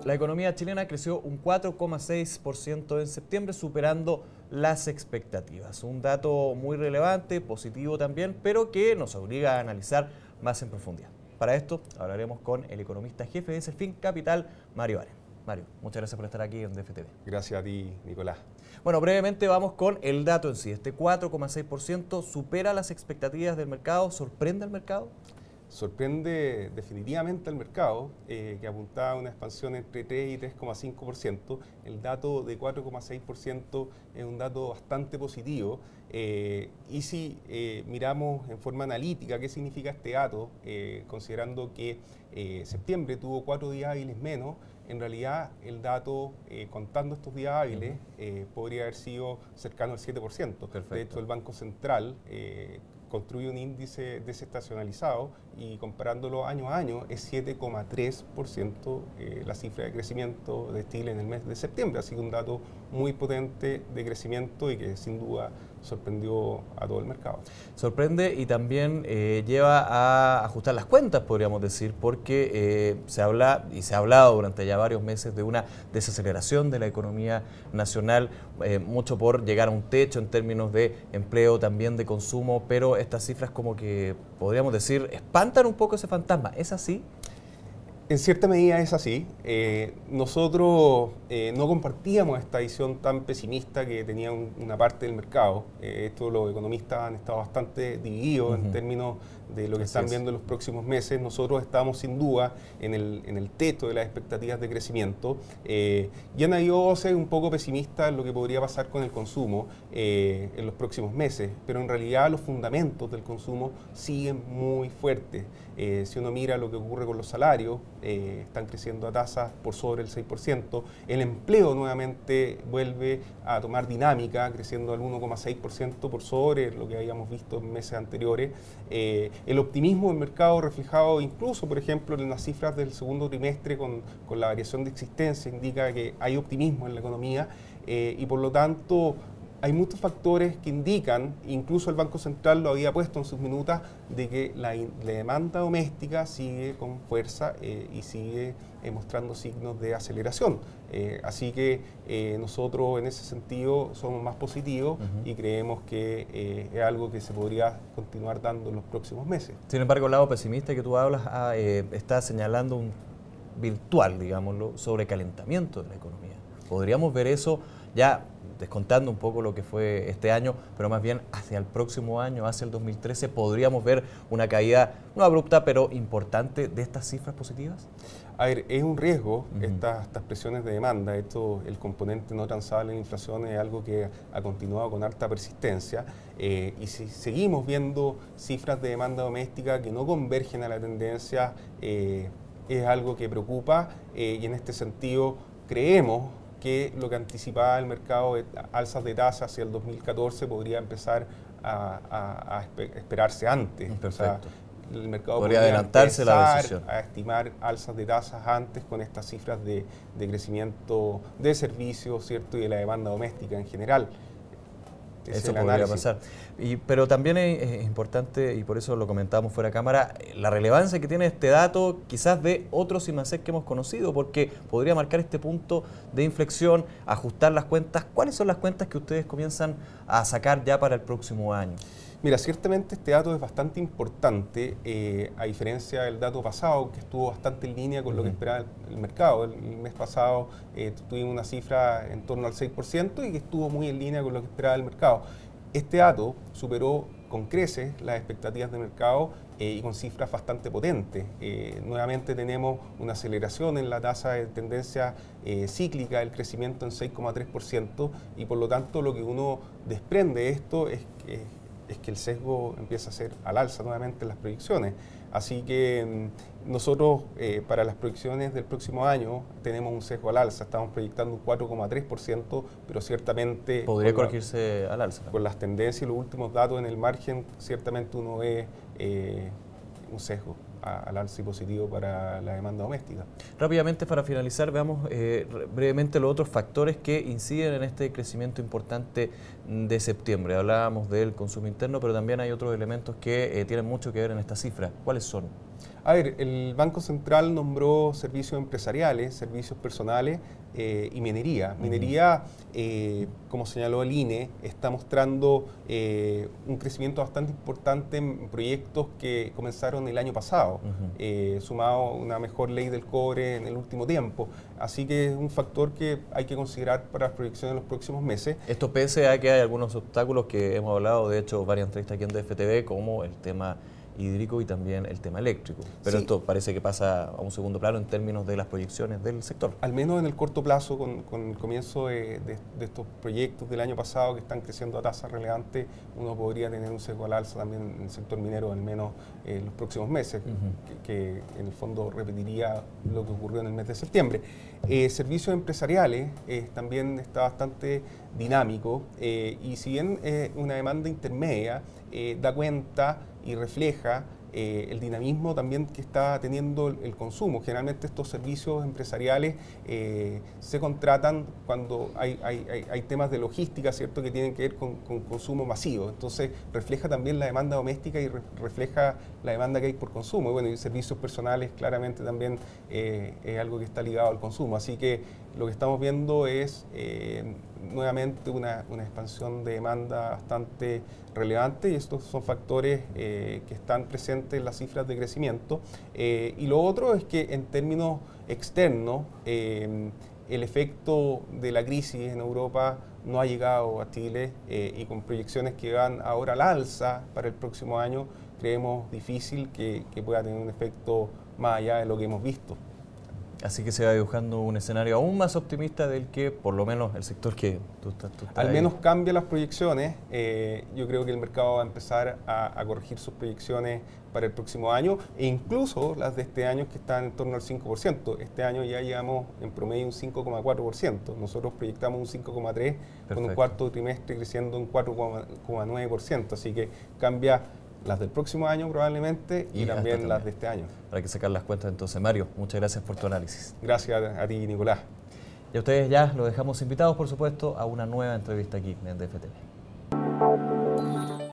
La economía chilena creció un 4,6% en septiembre, superando las expectativas. Un dato muy relevante, positivo también, pero que nos obliga a analizar más en profundidad. Para esto hablaremos con el economista jefe de Selfin Capital, Mario Aren. Mario, muchas gracias por estar aquí en DFTV. Gracias a ti, Nicolás. Bueno, brevemente vamos con el dato en sí. Este 4,6% supera las expectativas del mercado, ¿sorprende al mercado? Sorprende definitivamente al mercado, que apuntaba a una expansión entre 3 y 3,5%. El dato de 4,6% es un dato bastante positivo. Y si miramos en forma analítica qué significa este dato, considerando que septiembre tuvo 4 días hábiles menos, en realidad el dato, contando estos días hábiles, podría haber sido cercano al 7%. Perfecto. De hecho, el Banco Central construye un índice desestacionalizado y comparándolo año a año es 7,3% la cifra de crecimiento de Chile en el mes de septiembre. Así que un dato muy potente de crecimiento y que sin duda sorprendió a todo el mercado. Sorprende y también lleva a ajustar las cuentas, podríamos decir, porque se habla y se ha hablado durante ya varios meses de una desaceleración de la economía nacional, mucho por llegar a un techo en términos de empleo, también de consumo, pero estas cifras como que podríamos decir espantan un poco ese fantasma. ¿Es así? En cierta medida es así. Nosotros no compartíamos esta visión tan pesimista que tenía una parte del mercado. Los economistas han estado bastante divididos en términos de lo que están viendo en los próximos meses. Nosotros estamos sin duda en el techo de las expectativas de crecimiento. Y han habido voces un poco pesimistas en lo que podría pasar con el consumo en los próximos meses, pero en realidad los fundamentos del consumo siguen muy fuertes. Si uno mira lo que ocurre con los salarios, están creciendo a tasas por sobre el 6%. El empleo nuevamente vuelve a tomar dinámica, creciendo al 1,6% por sobre lo que habíamos visto en meses anteriores. El optimismo del mercado reflejado incluso, por ejemplo, en las cifras del segundo trimestre con la variación de existencia indica que hay optimismo en la economía y por lo tanto hay muchos factores que indican, incluso el Banco Central lo había puesto en sus minutas, de que la demanda doméstica sigue con fuerza y sigue mostrando signos de aceleración. Así que nosotros en ese sentido somos más positivos y creemos que es algo que se podría continuar dando en los próximos meses. Sin embargo, el lado pesimista que tú hablas está señalando un virtual, digámoslo, sobrecalentamiento de la economía. ¿Podríamos ver eso ya descontando un poco lo que fue este año, pero más bien hacia el próximo año, hacia el 2013, podríamos ver una caída no abrupta, pero importante de estas cifras positivas? A ver, es un riesgo estas presiones de demanda. El componente no transable en la inflación es algo que ha continuado con alta persistencia y si seguimos viendo cifras de demanda doméstica que no convergen a la tendencia, es algo que preocupa y en este sentido creemos que lo que anticipaba el mercado de alzas de tasas hacia el 2014 podría empezar a esperarse antes. Perfecto. O sea, el mercado podría adelantarse la decisión, a estimar alzas de tasas antes con estas cifras de crecimiento de servicios, ¿cierto? Y de la demanda doméstica en general. Eso podría pasar. Pero también es importante, y por eso lo comentábamos fuera de cámara, la relevancia que tiene este dato quizás de otros IMACEC que hemos conocido, porque podría marcar este punto de inflexión, ajustar las cuentas. ¿Cuáles son las cuentas que ustedes comienzan a sacar ya para el próximo año? Mira, ciertamente este dato es bastante importante, a diferencia del dato pasado, que estuvo bastante en línea con lo que esperaba el mercado. El mes pasado tuvimos una cifra en torno al 6% y que estuvo muy en línea con lo que esperaba el mercado. Este dato superó con creces las expectativas de mercado y con cifras bastante potentes. Nuevamente tenemos una aceleración en la tasa de tendencia cíclica del crecimiento en 6,3% y por lo tanto lo que uno desprende de esto es que el sesgo empieza a ser al alza nuevamente en las proyecciones. Así que nosotros para las proyecciones del próximo año tenemos un sesgo al alza, estamos proyectando un 4,3%, pero ciertamente podría corregirse al alza. Con las tendencias y los últimos datos en el margen, ciertamente uno ve un sesgo. al alza y positivo para la demanda doméstica. Rápidamente, para finalizar, veamos brevemente los otros factores que inciden en este crecimiento importante de septiembre. Hablábamos del consumo interno, pero también hay otros elementos que tienen mucho que ver en esta cifra. ¿Cuáles son? A ver, el Banco Central nombró servicios empresariales, servicios personales y minería. Minería, como señaló el INE, está mostrando un crecimiento bastante importante en proyectos que comenzaron el año pasado, sumado a una mejor ley del cobre en el último tiempo. Así que es un factor que hay que considerar para las proyecciones en los próximos meses. Esto pese a que hay algunos obstáculos que hemos hablado, de hecho, varias entrevistas aquí en DFTV, como el tema hídrico y también el tema eléctrico. Pero sí, esto parece que pasa a un segundo plano en términos de las proyecciones del sector. Al menos en el corto plazo, con el comienzo de estos proyectos del año pasado que están creciendo a tasas relevantes, uno podría tener un sesgo al alza también en el sector minero, al menos en los próximos meses, que en el fondo repetiría lo que ocurrió en el mes de septiembre. Servicios empresariales también está bastante dinámico y si bien una demanda intermedia, da cuenta y refleja el dinamismo también que está teniendo el consumo. Generalmente estos servicios empresariales se contratan cuando hay temas de logística, ¿cierto?, que tienen que ver con consumo masivo. Entonces refleja también la demanda doméstica y refleja la demanda que hay por consumo. Y bueno, y servicios personales claramente también es algo que está ligado al consumo. Así que lo que estamos viendo es nuevamente una expansión de demanda bastante relevante y estos son factores que están presentes en las cifras de crecimiento. Y lo otro es que en términos externos, el efecto de la crisis en Europa no ha llegado a Chile y con proyecciones que van ahora al alza para el próximo año, creemos difícil que pueda tener un efecto más allá de lo que hemos visto. Así que se va dibujando un escenario aún más optimista del que, por lo menos, el sector que tú estás al menos cambia las proyecciones. Yo creo que el mercado va a empezar a corregir sus proyecciones para el próximo año e incluso las de este año que están en torno al 5%. Este año ya llevamos en promedio un 5,4%. Nosotros proyectamos un 5,3% con un cuarto trimestre creciendo un 4,9%. Así que cambia las del próximo año probablemente y también las de este año. Hay que sacar las cuentas entonces. Mario, muchas gracias por tu análisis. Gracias a ti, Nicolás. Y a ustedes ya los dejamos invitados, por supuesto, a una nueva entrevista aquí en DFTV.